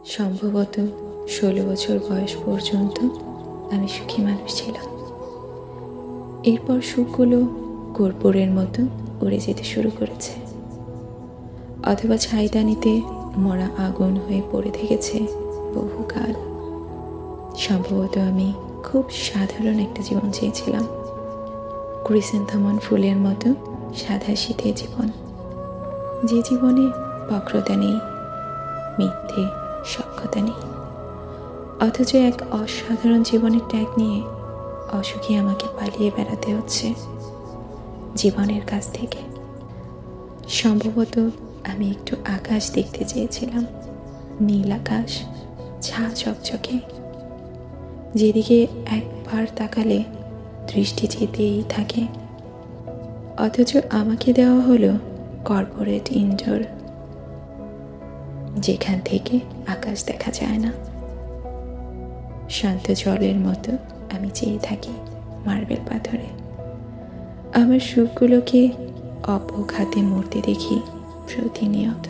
সম্ভবত 16 বছর বয়স পর্যন্ত আমি সুখী মানুষ ছিলাম। এরপর সুখগুলো কর্পূরের মতো উড়ে যেতে শুরু করেছে, অথবা ছাইদানিতে মরা আগুন হয়ে পড়ে থেকেছে বহুকাল। সম্ভবত আমি খুব সাধারণ একটা জীবন চেয়েছিলাম, ক্রিসেন্থামন ফুলের মতো সাদা শীতে জীবন, যে জীবনে বক্রতা নেই, মিথ্যে সক্ষতা নেই, অথচ এক অসাধারণ জীবনের ট্যাগ নিয়ে অসুখী আমাকে পালিয়ে বেড়াতে হচ্ছে জীবনের কাছ থেকে। সম্ভবত আমি একটু আকাশ দেখতে চেয়েছিলাম, নীল আকাশ, ঝা চকচকে, যেদিকে একবার তাকালে দৃষ্টি যেতেই থাকে। অথচ আমাকে দেওয়া হলো কর্পোরেট ইনডোর, যেখান থেকে আকাশ দেখা যায় না। শান্ত জলের মতো আমি চেয়ে থাকি মার্বেল পাথরে। আমার সুখগুলোকে অপঘাতে মরতে দেখি প্রতিনিয়ত।